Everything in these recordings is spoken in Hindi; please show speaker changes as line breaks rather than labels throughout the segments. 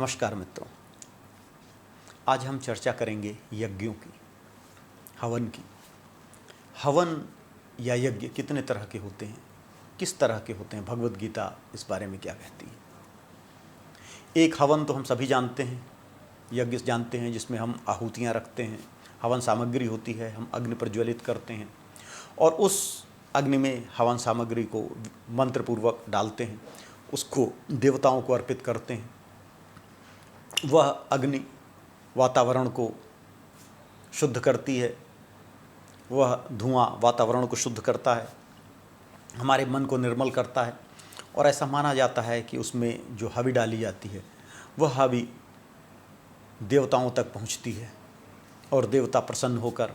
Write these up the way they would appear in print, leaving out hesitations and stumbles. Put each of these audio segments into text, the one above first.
नमस्कार मित्रों। आज हम चर्चा करेंगे यज्ञों की, हवन की। हवन या यज्ञ कितने तरह के होते हैं, किस तरह के होते हैं, भगवद गीता इस बारे में क्या कहती है। एक हवन तो हम सभी जानते हैं, यज्ञ जानते हैं, जिसमें हम आहुतियाँ रखते हैं, हवन सामग्री होती है, हम अग्नि प्रज्वलित करते हैं और उस अग्नि में हवन सामग्री को मंत्रपूर्वक डालते हैं, उसको देवताओं को अर्पित करते हैं। वह अग्नि वातावरण को शुद्ध करती है, वह धुआं वातावरण को शुद्ध करता है, हमारे मन को निर्मल करता है। और ऐसा माना जाता है कि उसमें जो हवि डाली जाती है वह हवि देवताओं तक पहुंचती है और देवता प्रसन्न होकर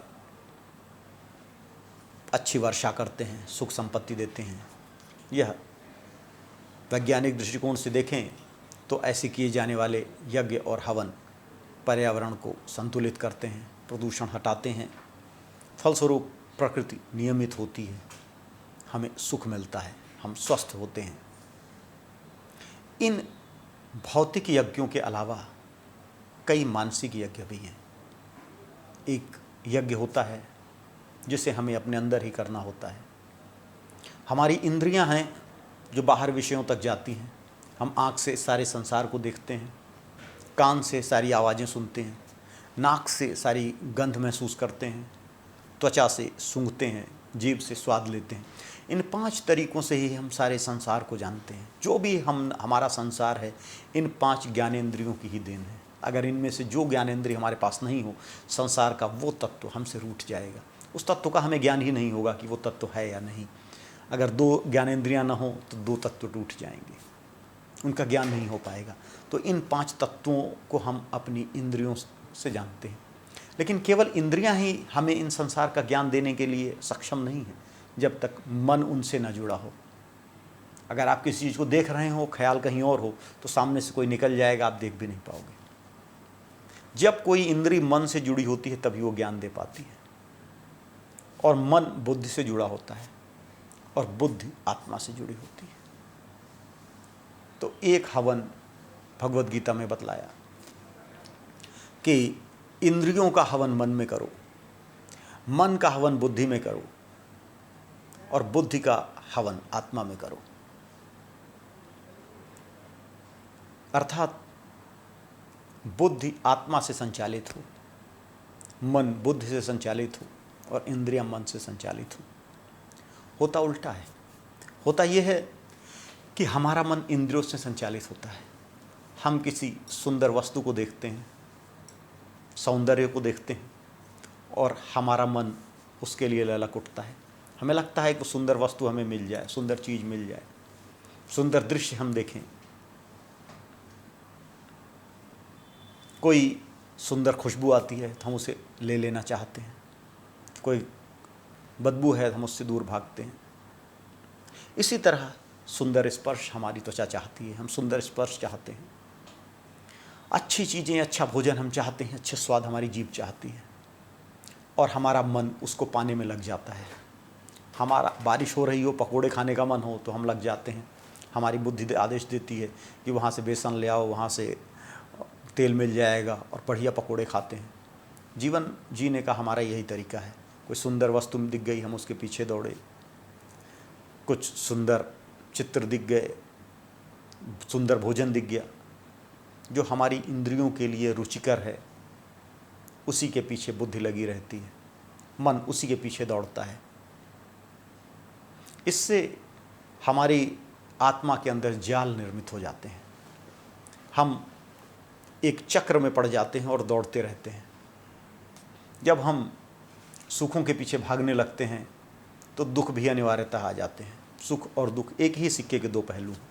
अच्छी वर्षा करते हैं, सुख संपत्ति देते हैं। यह वैज्ञानिक दृष्टिकोण से देखें तो ऐसे किए जाने वाले यज्ञ और हवन पर्यावरण को संतुलित करते हैं, प्रदूषण हटाते हैं, फलस्वरूप प्रकृति नियमित होती है, हमें सुख मिलता है, हम स्वस्थ होते हैं। इन भौतिक यज्ञों के अलावा कई मानसिक यज्ञ भी हैं। एक यज्ञ होता है जिसे हमें अपने अंदर ही करना होता है। हमारी इंद्रियां हैं जो बाहर विषयों तक जाती हैं। हम आँख से सारे संसार को देखते हैं, कान से सारी आवाज़ें सुनते हैं, नाक से सारी गंध महसूस करते हैं, त्वचा से सूंघते हैं, जीभ से स्वाद लेते हैं। इन 5 तरीक़ों से ही हम सारे संसार को जानते हैं। जो भी हमारा संसार है इन 5 ज्ञानेंद्रियों की ही देन है। अगर इनमें से जो ज्ञानेंद्रिय हमारे पास नहीं हो, संसार का वो तत्व हमसे रूठ जाएगा। उस तत्व का हमें ज्ञान ही नहीं होगा कि वो तत्व है या नहीं। अगर 2 ज्ञानेंद्रियाँ न हो तो 2 तत्व टूट जाएंगे, उनका ज्ञान नहीं हो पाएगा। तो इन 5 तत्वों को हम अपनी इंद्रियों से जानते हैं। लेकिन केवल इंद्रियां ही हमें इन संसार का ज्ञान देने के लिए सक्षम नहीं है, जब तक मन उनसे न जुड़ा हो। अगर आप किसी चीज़ को देख रहे हो, ख्याल कहीं और हो, तो सामने से कोई निकल जाएगा, आप देख भी नहीं पाओगे। जब कोई इंद्री मन से जुड़ी होती है तभी वो ज्ञान दे पाती है। और मन बुद्धि से जुड़ा होता है और बुद्धि आत्मा से जुड़ी होती है। तो एक हवन भगवद गीता में बतलाया कि इंद्रियों का हवन मन में करो, मन का हवन बुद्धि में करो और बुद्धि का हवन आत्मा में करो। अर्थात बुद्धि आत्मा से संचालित हो, मन बुद्धि से संचालित हो और इंद्रियां मन से संचालित हो। होता उल्टा है। होता यह है कि हमारा मन इंद्रियों से संचालित होता है। हम किसी सुंदर वस्तु को देखते हैं, सौंदर्य को देखते हैं और हमारा मन उसके लिए ललक उठता है। हमें लगता है कि सुंदर वस्तु हमें मिल जाए, सुंदर चीज़ मिल जाए, सुंदर दृश्य हम देखें। कोई सुंदर खुशबू आती है तो हम उसे ले लेना चाहते हैं, कोई बदबू है तो हम उससे दूर भागते हैं। इसी तरह सुंदर स्पर्श हमारी त्वचा चाहती है, हम सुंदर स्पर्श चाहते हैं। अच्छी चीज़ें, अच्छा भोजन हम चाहते हैं, अच्छे स्वाद हमारी जीभ चाहती है और हमारा मन उसको पाने में लग जाता है। हमारा बारिश हो रही हो, पकोड़े खाने का मन हो तो हम लग जाते हैं। हमारी बुद्धि आदेश देती है कि वहाँ से बेसन ले आओ, वहाँ से तेल मिल जाएगा और बढ़िया पकोड़े खाते हैं। जीवन जीने का हमारा यही तरीका है। कोई सुंदर वस्तु दिख गई, हम उसके पीछे दौड़े। कुछ सुंदर चित्र दिख गए, सुंदर भोजन दिख गया जो हमारी इंद्रियों के लिए रुचिकर है, उसी के पीछे बुद्धि लगी रहती है, मन उसी के पीछे दौड़ता है। इससे हमारी आत्मा के अंदर जाल निर्मित हो जाते हैं। हम एक चक्र में पड़ जाते हैं और दौड़ते रहते हैं। जब हम सुखों के पीछे भागने लगते हैं तो दुख भी अनिवार्यतः आ जाते हैं। सुख और दुख एक ही सिक्के के 2 पहलू हैं।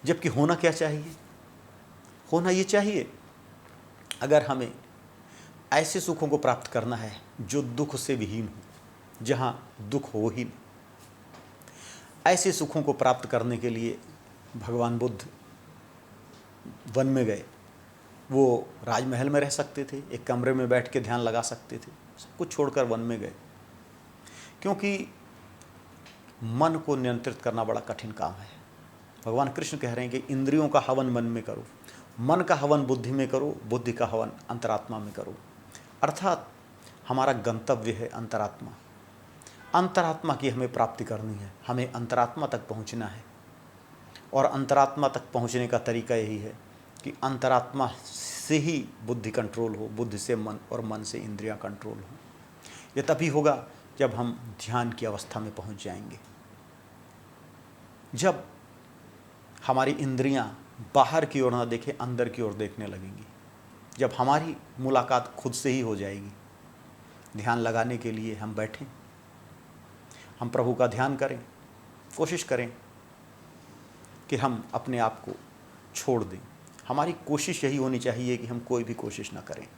जबकि होना क्या चाहिए? होना ये चाहिए, अगर हमें ऐसे सुखों को प्राप्त करना है जो दुख से विहीन हो, जहाँ दुख हो ही नहीं, ऐसे सुखों को प्राप्त करने के लिए भगवान बुद्ध वन में गए। वो राजमहल में रह सकते थे, एक कमरे में बैठ के ध्यान लगा सकते थे, सब कुछ छोड़कर वन में गए, क्योंकि मन को नियंत्रित करना बड़ा कठिन काम है। भगवान कृष्ण कह रहे हैं कि इंद्रियों का हवन मन में करो, मन का हवन बुद्धि में करो, बुद्धि का हवन अंतरात्मा में करो। अर्थात हमारा गंतव्य है अंतरात्मा। अंतरात्मा की हमें प्राप्ति करनी है, हमें अंतरात्मा तक पहुंचना है। और अंतरात्मा तक पहुंचने का तरीका यही है कि अंतरात्मा से ही बुद्धि कंट्रोल हो, बुद्धि से मन और मन से इंद्रियां कंट्रोल हो। ये तभी होगा जब हम ध्यान की अवस्था में पहुंच जाएंगे, जब हमारी इंद्रियां बाहर की ओर ना देखें, अंदर की ओर देखने लगेंगी, जब हमारी मुलाकात खुद से ही हो जाएगी। ध्यान लगाने के लिए हम बैठें, हम प्रभु का ध्यान करें, कोशिश करें कि हम अपने आप को छोड़ दें। हमारी कोशिश यही होनी चाहिए कि हम कोई भी कोशिश ना करें।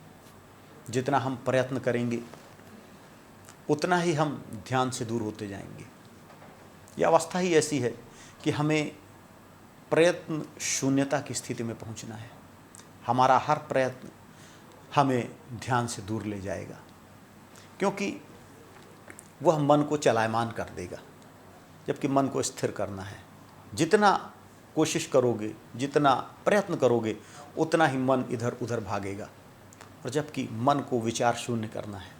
जितना हम प्रयत्न करेंगे उतना ही हम ध्यान से दूर होते जाएंगे। यह अवस्था ही ऐसी है कि हमें प्रयत्न शून्यता की स्थिति में पहुंचना है। हमारा हर प्रयत्न हमें ध्यान से दूर ले जाएगा, क्योंकि वह मन को चलायमान कर देगा, जबकि मन को स्थिर करना है। जितना कोशिश करोगे, जितना प्रयत्न करोगे, उतना ही मन इधर उधर भागेगा, और जबकि मन को विचार शून्य करना है।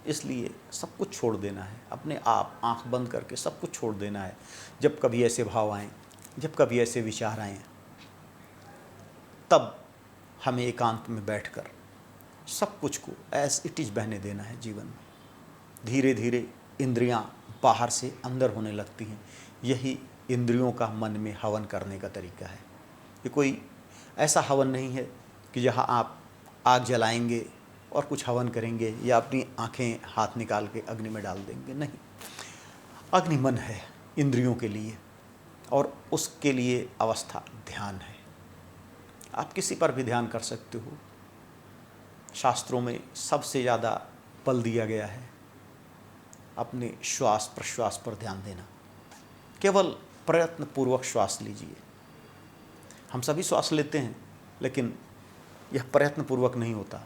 इसलिए सब कुछ छोड़ देना है, अपने आप आंख बंद करके सब कुछ छोड़ देना है। जब कभी ऐसे भाव आएँ, जब कभी ऐसे विचार आएँ, तब हमें एकांत में बैठकर सब कुछ को एज इट इज़ बहने देना है जीवन में। धीरे धीरे इंद्रियां बाहर से अंदर होने लगती हैं। यही इंद्रियों का मन में हवन करने का तरीका है। ये कोई ऐसा हवन नहीं है कि जहाँ आप आग जलाएंगे और कुछ हवन करेंगे या अपनी आंखें हाथ निकाल के अग्नि में डाल देंगे। नहीं, अग्नि मन है इंद्रियों के लिए, और उसके लिए अवस्था ध्यान है। आप किसी पर भी ध्यान कर सकते हो। शास्त्रों में सबसे ज़्यादा बल दिया गया है अपने श्वास प्रश्वास पर ध्यान देना। केवल प्रयत्न पूर्वक श्वास लीजिए। हम सभी श्वास लेते हैं, लेकिन यह प्रयत्न पूर्वक नहीं होता,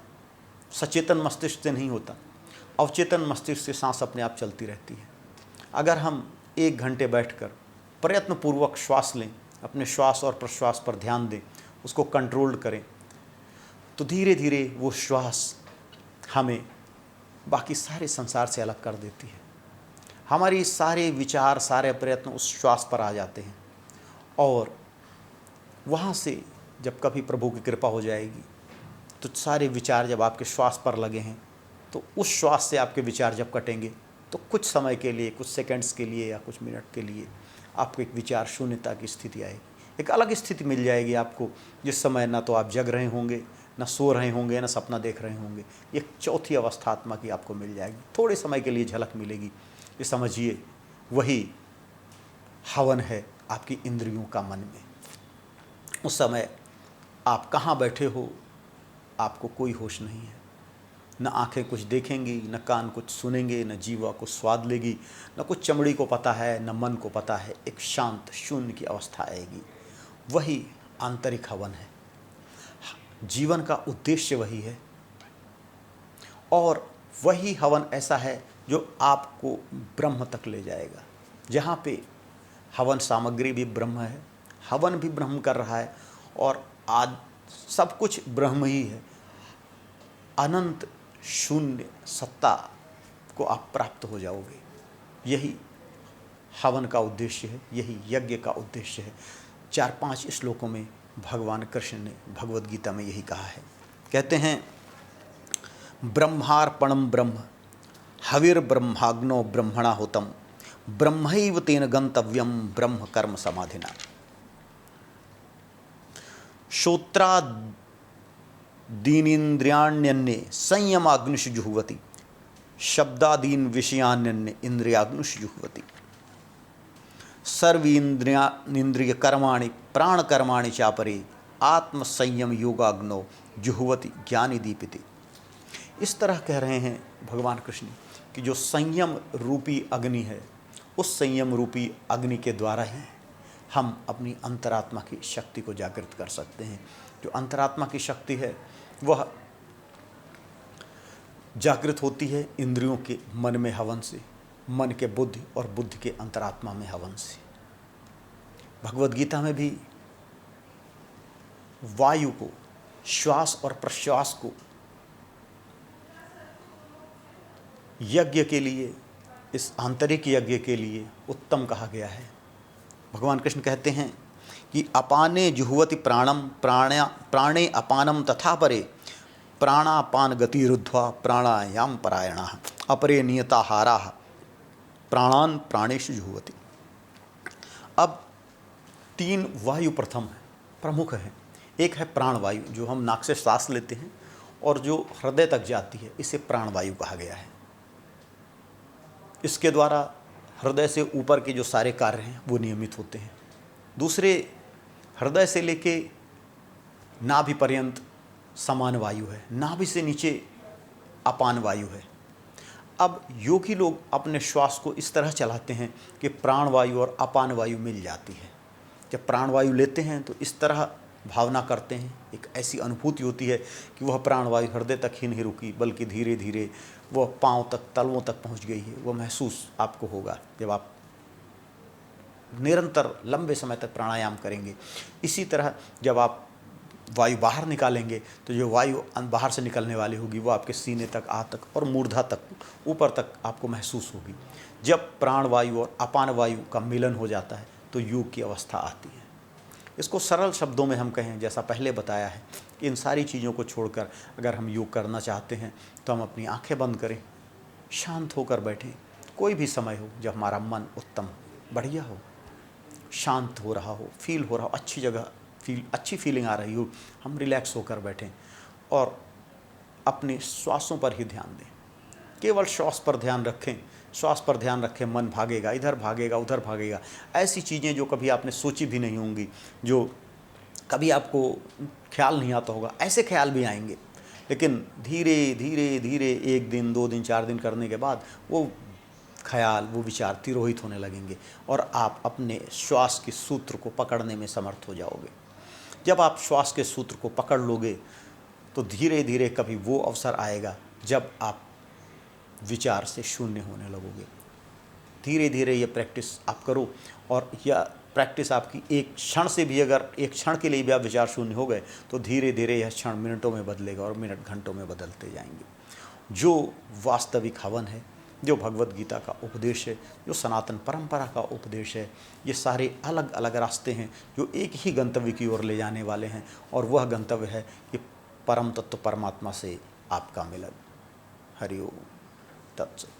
सचेतन मस्तिष्क से नहीं होता। अवचेतन मस्तिष्क से सांस अपने आप चलती रहती है। अगर हम 1 घंटे बैठकर प्रयत्न पूर्वक श्वास लें, अपने श्वास और प्रश्वास पर ध्यान दें, उसको कंट्रोल करें, तो धीरे धीरे वो श्वास हमें बाकी सारे संसार से अलग कर देती है। हमारी सारे विचार, सारे प्रयत्न उस श्वास पर आ जाते हैं, और वहाँ से जब कभी प्रभु की कृपा हो जाएगी तो सारे विचार जब आपके श्वास पर लगे हैं, तो उस श्वास से आपके विचार जब कटेंगे तो कुछ समय के लिए, कुछ सेकंड्स के लिए या कुछ मिनट के लिए आपको एक विचार शून्यता की स्थिति आएगी। एक अलग स्थिति मिल जाएगी आपको, जिस समय ना तो आप जग रहे होंगे, ना सो रहे होंगे, ना सपना देख रहे होंगे। एक चौथी अवस्था आत्मा की आपको मिल जाएगी। थोड़े समय के लिए झलक मिलेगी। ये समझिए वही हवन है आपकी इंद्रियों का मन में। उस समय आप कहाँ बैठे हो आपको कोई होश नहीं है। न आँखें कुछ देखेंगी, न कान कुछ सुनेंगे, न जीवा कुछ स्वाद लेगी, न कुछ चमड़ी को पता है, न मन को पता है। एक शांत शून्य की अवस्था आएगी। वही आंतरिक हवन है। जीवन का उद्देश्य वही है, और वही हवन ऐसा है जो आपको ब्रह्म तक ले जाएगा। जहाँ पे हवन सामग्री भी ब्रह्म है, हवन भी ब्रह्म कर रहा है, और आज सब कुछ ब्रह्म ही है। अनंत शून्य सत्ता को आप प्राप्त हो जाओगे। यही हवन का उद्देश्य है, यही यज्ञ का उद्देश्य है। 4-5 श्लोकों में भगवान कृष्ण ने भगवद गीता में यही कहा है। कहते हैं, ब्रह्मार्पणम ब्रह्म हविर्ब्रह्माग्नो ब्रह्मणा होतम ब्रह्मैव तेन गंतव्यम ब्रह्म कर्म समाधिना। श्रोत्रादीनीन्द्रियाण्यन्ये संयमाग्निषु जुह्वति शब्दादीन विषयान्यन्ये इंद्रियाग्निषु जुह्वति सर्वेन्द्रिय कर्माणि प्राण कर्माणि चापरे आत्मसंयम योगाग्नो जुह्वति ज्ञानी दीपिते। इस तरह कह रहे हैं भगवान कृष्ण कि जो संयम रूपी अग्नि है, उस संयम रूपी अग्नि के द्वारा ही हम अपनी अंतरात्मा की शक्ति को जागृत कर सकते हैं। जो अंतरात्मा की शक्ति है वह जागृत होती है इंद्रियों के मन में हवन से, मन के बुद्धि और बुद्धि के अंतरात्मा में हवन से। भगवद गीता में भी वायु को, श्वास और प्रश्वास को यज्ञ के लिए, इस आंतरिक यज्ञ के लिए उत्तम कहा गया है। भगवान कृष्ण कहते हैं कि अपाने जुह्वति प्राणम प्राणे अपानम तथा परे प्राणापान गतिरुद्ध्वा प्राणायाम परायणाः अपरे नियताहाराः प्राणान प्राणेषु जुह्वति। अब 3 वायु प्रथम है, प्रमुख है। एक है प्राण वायु, जो हम नाक से सांस लेते हैं और जो हृदय तक जाती है, इसे प्राण वायु कहा गया है। इसके द्वारा हृदय से ऊपर के जो सारे कार्य हैं वो नियमित होते हैं। दूसरे, हृदय से लेके नाभि पर्यंत समान वायु है, नाभि से नीचे अपान वायु है। अब योगी लोग अपने श्वास को इस तरह चलाते हैं कि प्राण वायु और अपान वायु मिल जाती है। जब प्राण वायु लेते हैं तो इस तरह भावना करते हैं, एक ऐसी अनुभूति होती है कि वह प्राण वायु हृदय तक ही नहीं रुकी, बल्कि धीरे धीरे वह पांव तक, तलवों तक पहुंच गई है। वह महसूस आपको होगा जब आप निरंतर लंबे समय तक प्राणायाम करेंगे। इसी तरह जब आप वायु बाहर निकालेंगे तो जो वायु बाहर से निकलने वाली होगी वो आपके सीने तक, आ तक और मूर्धा तक, ऊपर तक आपको महसूस होगी। जब प्राण वायु और अपान वायु का मिलन हो जाता है तो योग की अवस्था आती है। इसको सरल शब्दों में हम कहें, जैसा पहले बताया है, कि इन सारी चीज़ों को छोड़कर अगर हम योग करना चाहते हैं तो हम अपनी आंखें बंद करें, शांत होकर बैठें। कोई भी समय हो जब हमारा मन उत्तम, बढ़िया हो, शांत हो रहा हो, फील हो रहा हो, अच्छी जगह अच्छी फीलिंग आ रही हो, हम रिलैक्स होकर बैठें और अपने श्वासों पर ही ध्यान दें। केवल श्वास पर ध्यान रखें, श्वास पर ध्यान रखें। मन भागेगा, इधर भागेगा, उधर भागेगा। ऐसी चीज़ें जो कभी आपने सोची भी नहीं होंगी, जो कभी आपको ख्याल नहीं आता होगा, ऐसे ख्याल भी आएंगे। लेकिन धीरे धीरे धीरे 1 दिन, 2 दिन, 4 दिन करने के बाद वो ख्याल, वो विचार तिरोहित होने लगेंगे और आप अपने श्वास के सूत्र को पकड़ने में समर्थ हो जाओगे। जब आप श्वास के सूत्र को पकड़ लोगे तो धीरे धीरे कभी वो अवसर आएगा जब आप विचार से शून्य होने लगोगे। धीरे धीरे ये प्रैक्टिस आप करो और यह प्रैक्टिस आपकी एक क्षण से भी, अगर एक क्षण के लिए भी आप विचार शून्य हो गए तो धीरे धीरे यह क्षण मिनटों में बदलेगा और मिनट घंटों में बदलते जाएंगे। जो वास्तविक हवन है, जो भगवद गीता का उपदेश है, जो सनातन परंपरा का उपदेश है, ये सारे अलग अलग रास्ते हैं जो एक ही गंतव्य की ओर ले जाने वाले हैं, और वह गंतव्य है कि परम तत्व परमात्मा से आपका मिलन। हरि ओम तत्सत।